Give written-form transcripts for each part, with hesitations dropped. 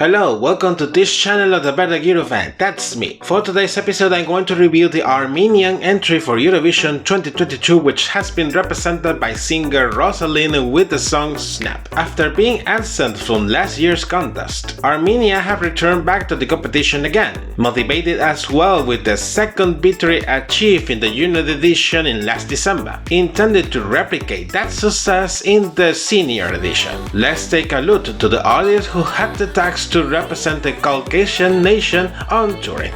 Hello, welcome to this channel of the beardedeurofan, that's me. For today's episode I'm going to review the Armenian entry for Eurovision 2022, which has been represented by singer Rosa Linn with the song Snap. After being absent from last year's contest, Armenia have returned back to the competition again, motivated as well with the second victory achieved in the junior edition in last December, intended to replicate that success in the senior edition. Let's take a look to the artist who had the task to represent the Caucasian nation on touring.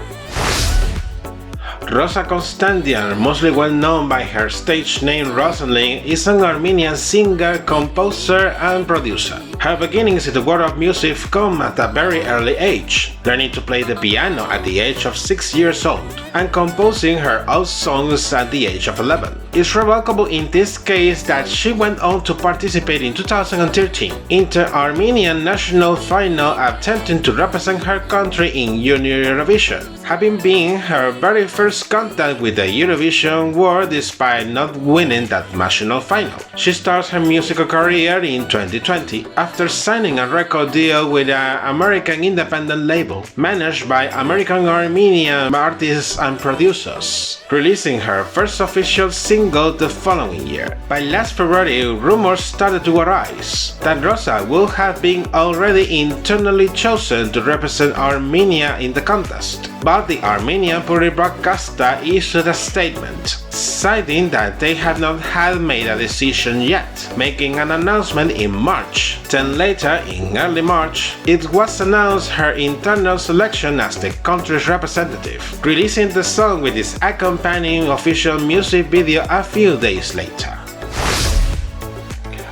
Rosa Constantian, mostly well known by her stage name Rosa Linn, is an Armenian singer, composer and producer. Her beginnings in the world of music come at a very early age, learning to play the piano at the age of 6 years old and composing her own songs at the age of 11. It's remarkable in this case that she went on to participate in 2013 in the Armenian national final, attempting to represent her country in Junior Eurovision, having been her very first contact with the Eurovision world despite not winning that national final. She starts her musical career in 2020 after signing a record deal with an American independent label managed by American Armenian artists and producers, releasing her first official single the following year. By last February, rumors started to arise that Rosa will have been already internally chosen to represent Armenia in the contest, but the Armenian public broadcaster issued a statement citing that they have not had made a decision yet, making an announcement in March. Then later, in early March, it was announced her internal selection as the country's representative, releasing the song with its accompanying official music video a few days later.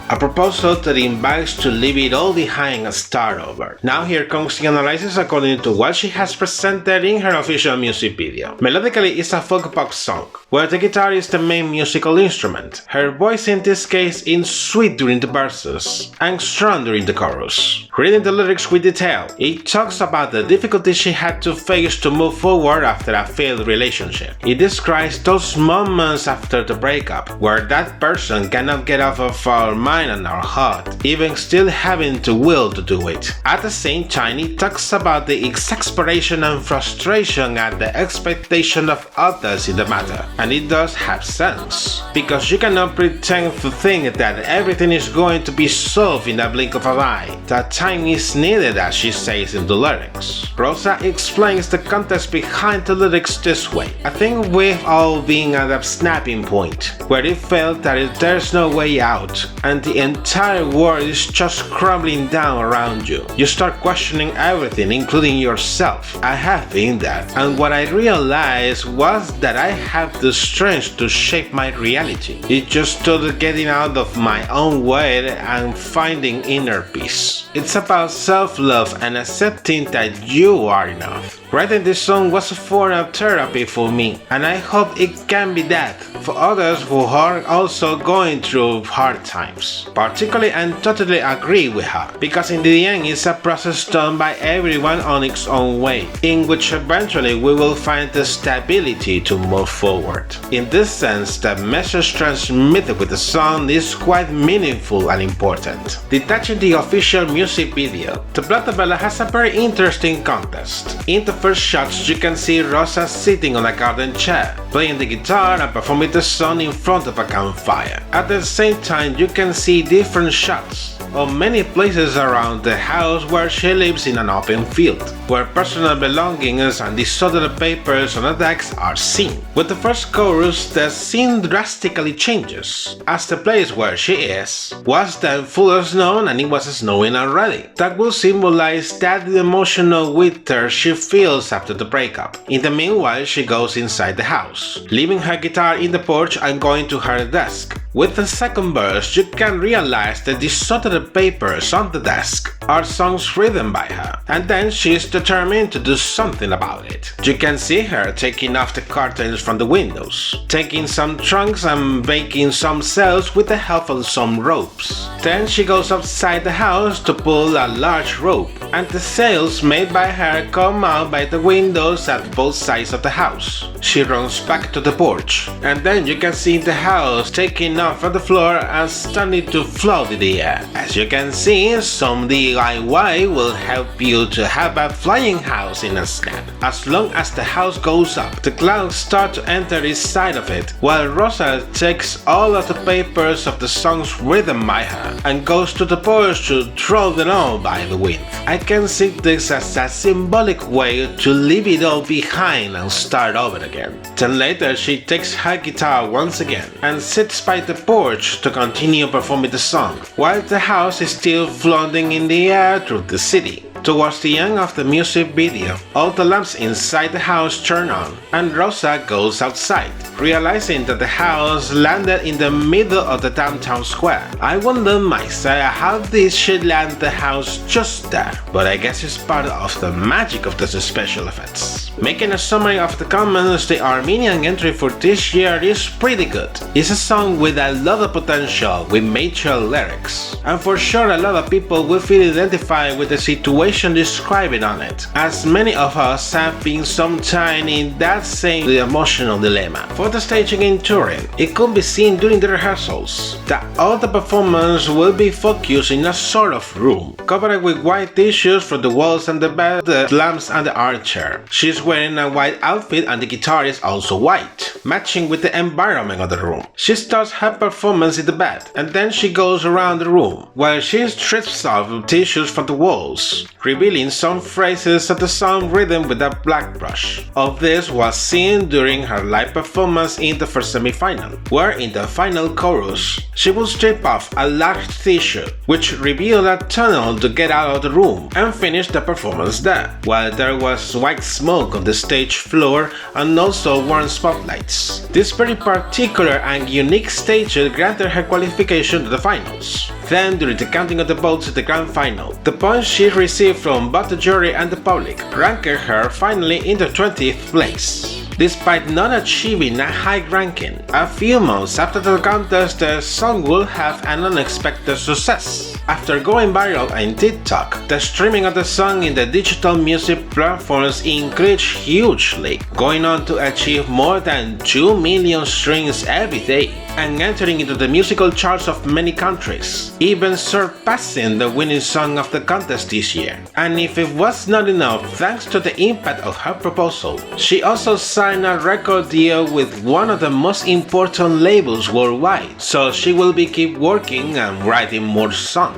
A proposal that invites to leave it all behind and start over. Now here comes the analysis according to what she has presented in her official music video. Melodically, it's a folk pop song, where the guitar is the main musical instrument. Her voice in this case is sweet during the verses and strong during the chorus. Reading the lyrics with detail, it talks about the difficulties she had to face to move forward after a failed relationship. It describes those moments after the breakup, where that person cannot get off of our mind and our heart, even still having the will to do it. At the same time, it talks about the exasperation and frustration at the expectation of others in the matter. And it does have sense, because you cannot pretend to think that everything is going to be solved in a blink of an eye. That time is needed, as she says in the lyrics. Rosa explains the context behind the lyrics this way. I think we've all been at a snapping point, where it felt that there's no way out, and the entire world is just crumbling down around you. You start questioning everything, including yourself. I have been there, and what I realized was that I have the strength to shape my reality. It just took getting out of my own way and finding inner peace. It's about self-love and accepting that you are enough. Writing this song was a form of therapy for me, and I hope it can be that for others who are also going through hard times. Particularly, I totally agree with her, because in the end it's a process done by everyone on its own way, in which eventually we will find the stability to move forward. In this sense, the message transmitted with the song is quite meaningful and important. Detaching the official music video, the Bella has a very interesting contest. In the first shots, you can see Rosa sitting on a garden chair, playing the guitar and performing the song in front of a campfire. At the same time, you can see different shots of many places around the house where she lives in an open field, where personal belongings and disordered papers on the decks are seen. With the first chorus, the scene drastically changes, as the place where she is was then full of snow and it was snowing already. That will symbolize that emotional winter she feels after the breakup. In the meanwhile, she goes inside the house, leaving her guitar in the porch and going to her desk. With the second verse, you can realize that the disordered papers on the desk are songs written by her, and then she is determined to do something about it. You can see her taking off the curtains from the windows, taking some trunks and making some sails with the help of some ropes. Then she goes outside the house to pull a large rope, and the sails made by her come out by the windows at both sides of the house. She runs back to the porch, and then you can see the house taking up from the floor and starting to float in the air. As you can see, some DIY will help you to have a flying house in a snap. As long as the house goes up, the clouds start to enter inside of it, while Rosa takes all of the papers of the song's rhythm by her and goes to the porch to throw them all by the wind. I can see this as a symbolic way to leave it all behind and start over again. Then later she takes her guitar once again and sits by the porch to continue performing the song, while the house is still floating in the air through the city. Towards the end of the music video, all the lamps inside the house turn on, and Rosa goes outside, realizing that the house landed in the middle of the downtown square. I wonder myself how this should land the house just there, but I guess it's part of the magic of the special effects. Making a summary of the comments, the Armenian entry for this year is pretty good. It's a song with a lot of potential, with mature lyrics, and for sure a lot of people will feel identified with the situation described on it, as many of us have been sometime in that same emotional dilemma. For the staging in Turin, it could be seen during the rehearsals that all the performance will be focused in a sort of room, covered with white tissues for the walls and the bed, the lamps and the armchair. She's wearing a white outfit and the guitar is also white, matching with the environment of the room. She starts her performance in the bed, and then she goes around the room, while she strips off tissues from the walls, revealing some phrases of the song rhythm with a black brush. All this was seen during her live performance in the first semi-final, where in the final chorus, she will strip off a large tissue, which revealed a tunnel to get out of the room and finish the performance there, while there was white smoke on the stage floor and also warm spotlights. This very particular and unique stage granted her qualification to the finals. Then, during the counting of the votes at the grand final, the points she received from both the jury and the public ranked her finally in the 20th place. Despite not achieving a high ranking, a few months after the contest, the song would have an unexpected success. After going viral on TikTok, the streaming of the song in the digital music platforms increased hugely, going on to achieve more than 2 million streams every day, and entering into the musical charts of many countries, even surpassing the winning song of the contest this year. And if it was not enough, thanks to the impact of her proposal, she also signed a record deal with one of the most important labels worldwide, so she will be keep working and writing more songs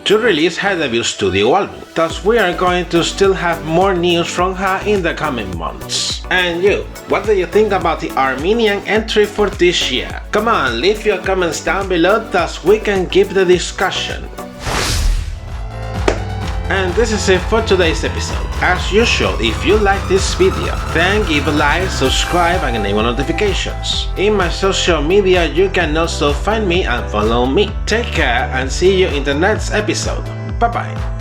to release her debut studio album. Thus we are going to still have more news from her in the coming months. And you, what do you think about the Armenian entry for this year? Come on, leave your comments down below thus we can keep the discussion. And this is it for today's episode. As usual, if you like this video, then give a like, subscribe and enable notifications. In my social media you can also find me and follow me. Take care and see you in the next episode. Bye bye.